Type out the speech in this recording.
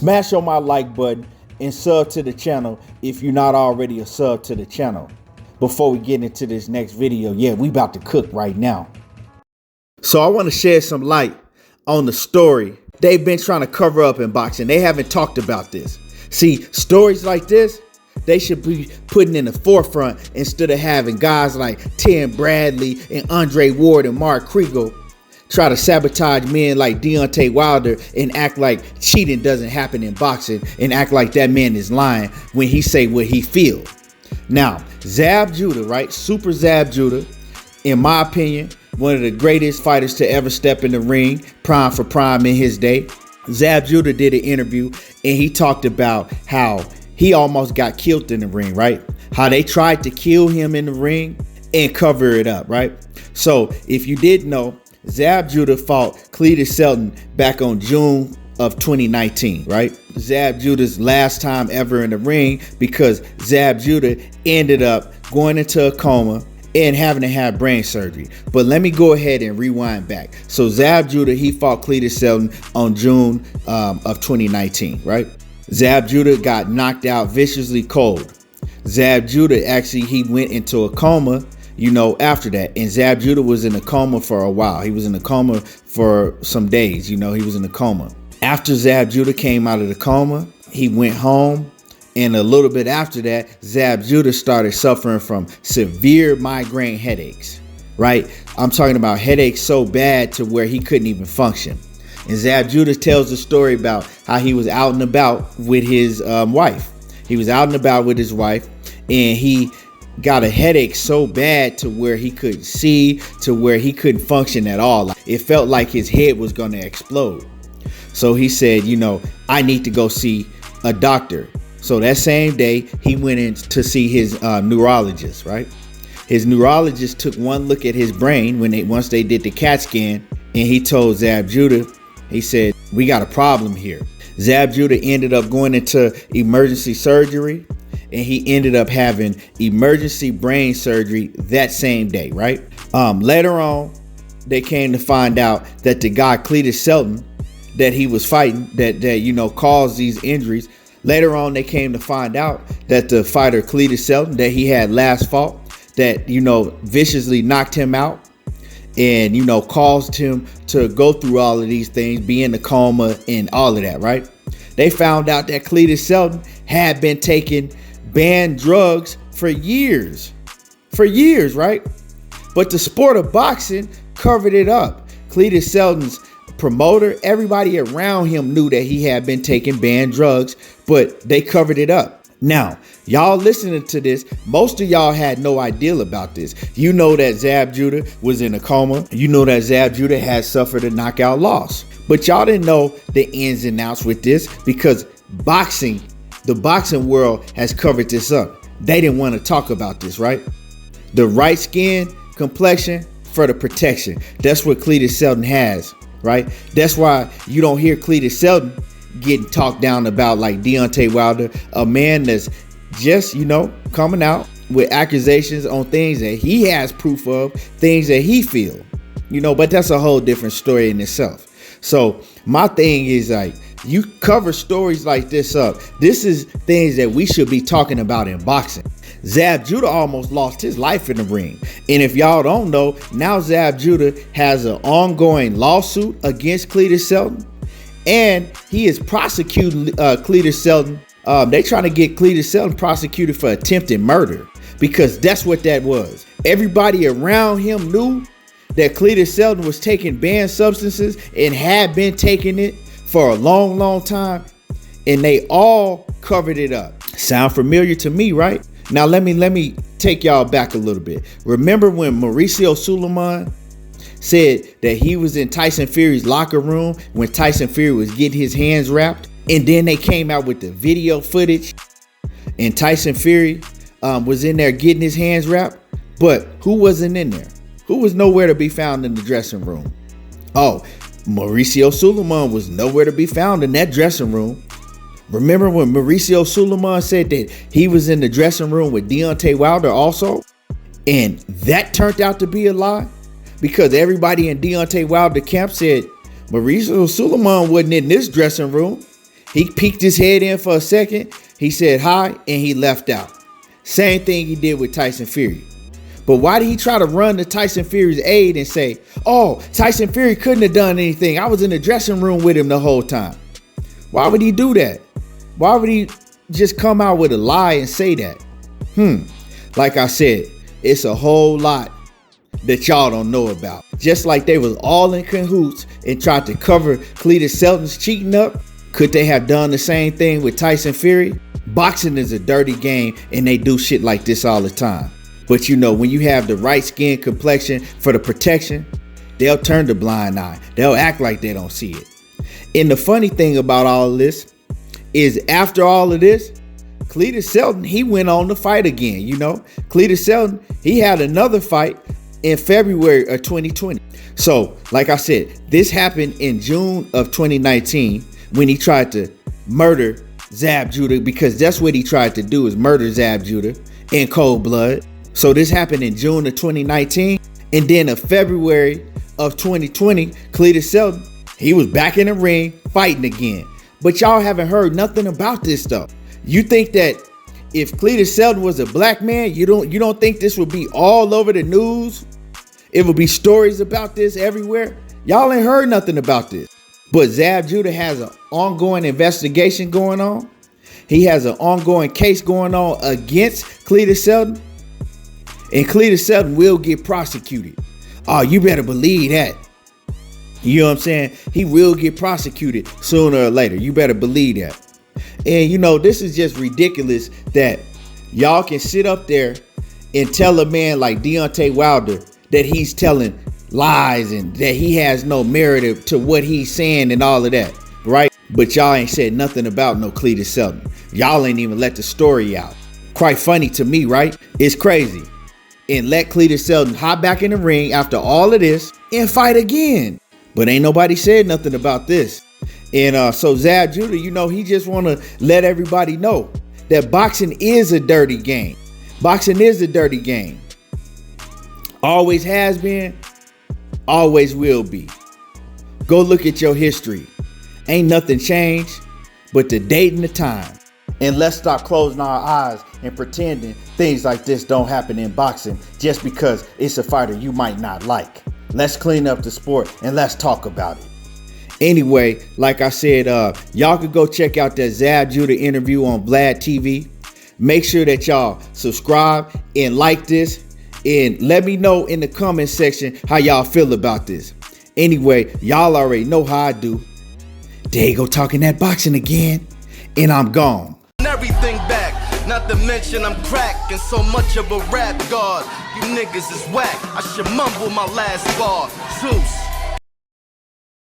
Smash on my like button and sub to the channel if you're not already a sub to the channel. Before we get into this next video, yeah, we about to cook right now. So I want to shed some light on the story they've been trying to cover up in boxing. They haven't talked about this. See, stories like this, they should be putting in the forefront instead of having guys like Tim Bradley and Andre Ward and Mark Kriegel try to sabotage men like Deontay Wilder and act like cheating doesn't happen in boxing and act like that man is lying when he say what he feel. Now, Zab Judah, right? Super Zab Judah, in my opinion, one of the greatest fighters to ever step in the ring, prime for prime in his day. Zab Judah did an interview and he talked about how he almost got killed in the ring, right? How they tried to kill him in the ring and cover it up, right? So if you didn't know, Zab Judah fought Cletus Seldon back on June of 2019, right? Zab Judah's last time ever in the ring because Zab Judah ended up going into a coma and having to have brain surgery. But let me go ahead and rewind back. So Zab Judah, he fought Cletus Seldon on June of 2019, right? Zab Judah got knocked out viciously cold. Zab Judah actually, he went into a coma, after that. And Zab Judah was in a coma for a while. He was in a coma for some days, he was in a coma. After Zab Judah came out of the coma, he went home. And a little bit after that, Zab Judah started suffering from severe migraine headaches, right? I'm talking about headaches so bad to where he couldn't even function. And Zab Judah tells the story about how he was out and about with his wife. He was out and about with his wife and he got a headache so bad to where he couldn't see, to where he couldn't function at all. It felt like his head was going to explode. So he said, I need to go see a doctor. So that same day, he went in to see his neurologist, right? His neurologist took one look at his brain once they did the CAT scan, and he told Zab Judah, he said, we got a problem here. Zab Judah ended up going into emergency surgery, and he ended up having emergency brain surgery that same day, right? Later on, they came to find out that the guy Cletus Seldon that he was fighting, that caused these injuries. Later on, they came to find out that the fighter Cletus Seldon that he had last fought, that, viciously knocked him out and, caused him to go through all of these things, be in the coma and all of that, right? They found out that Cletus Seldon had been taking banned drugs for years, right? But the sport of boxing covered it up. Cletus Seldon's promoter, everybody around him knew that he had been taking banned drugs, but they covered it up. Now, y'all listening to this, most of y'all had no idea about this. You know that Zab Judah was in a coma. You know that Zab Judah had suffered a knockout loss. But y'all didn't know the ins and outs with this because the boxing world has covered this up. They didn't want to talk about this, right? The right skin complexion for the protection. That's what Cletus Seldon has. Right? That's why you don't hear Cletus Seldon getting talked down about like Deontay Wilder, a man that's just, coming out with accusations on things that he has proof of, things that he feel, but that's a whole different story in itself. So my thing is like, you cover stories like this up. This is things that we should be talking about in boxing. Zab Judah almost lost his life in the ring. And if y'all don't know, now Zab Judah has an ongoing lawsuit against Cletus Seldon. And he is prosecuting Cletus Seldon. They trying to get Cletus Seldon prosecuted for attempted murder because that's what that was. Everybody around him knew that Cletus Seldon was taking banned substances and had been taking it for a long, long time. And they all covered it up. Sound familiar to me, right? Now, let me take y'all back a little bit. Remember when Mauricio Sulaiman said that he was in Tyson Fury's locker room when Tyson Fury was getting his hands wrapped? And then they came out with the video footage and Tyson Fury was in there getting his hands wrapped. But who wasn't in there? Who was nowhere to be found in the dressing room? Oh, Mauricio Sulaiman was nowhere to be found in that dressing room. Remember when Mauricio Sulaiman said that he was in the dressing room with Deontay Wilder also? And that turned out to be a lie because everybody in Deontay Wilder camp said Mauricio Sulaiman wasn't in this dressing room. He peeked his head in for a second. He said hi, and he left out. Same thing he did with Tyson Fury. But why did he try to run to Tyson Fury's aid and say, oh, Tyson Fury couldn't have done anything. I was in the dressing room with him the whole time. Why would he do that? Why would he just come out with a lie and say that? Like I said, it's a whole lot that y'all don't know about. Just like they was all in cahoots and tried to cover Cletus Seldon's cheating up, could they have done the same thing with Tyson Fury? Boxing is a dirty game and they do shit like this all the time. But you know, when you have the right skin complexion for the protection, they'll turn the blind eye. They'll act like they don't see it. And the funny thing about all of this is after all of this, Cletus Seldon, he went on to fight again. You know, Cletus Seldon, he had another fight in February of 2020. So, like I said, this happened in June of 2019 when he tried to murder Zab Judah, because that's what he tried to do, is murder Zab Judah in cold blood. So this happened in June of 2019. And then in February of 2020, Cletus Seldon, he was back in the ring fighting again. But y'all haven't heard nothing about this stuff. You think that if Cletus Seldon was a black man, you don't think this would be all over the news? It would be stories about this everywhere? Y'all ain't heard nothing about this. But Zab Judah has an ongoing investigation going on. He has an ongoing case going on against Cletus Seldon. And Cletus Seldon will get prosecuted. Oh, you better believe that. You know what I'm saying? He will get prosecuted sooner or later. You better believe that. And you know, this is just ridiculous that y'all can sit up there and tell a man like Deontay Wilder that he's telling lies and that he has no merit to what he's saying and all of that, right? But y'all ain't said nothing about no Cletus Seldon. Y'all ain't even let the story out. Quite funny to me, right? It's crazy. And let Cletus Seldon hop back in the ring after all of this and fight again. But ain't nobody said nothing about this. And so Zab Judah, you know, he just want to let everybody know that boxing is a dirty game. Boxing is a dirty game. Always has been, always will be. Go look at your history. Ain't nothing changed but the date and the time. And let's stop closing our eyes and pretending things like this don't happen in boxing just because it's a fighter you might not like. Let's clean up the sport and let's talk about it. Anyway, like I said, y'all could go check out that Zab Judah interview on Vlad TV. Make sure that y'all subscribe and like this. And let me know in the comment section how y'all feel about this. Anyway, y'all already know how I do. There you go, talking that boxing again. And I'm gone. Everything back, not to mention I'm cracking so much of a rap god. You niggas is whack, I should mumble my last bar. Zeus.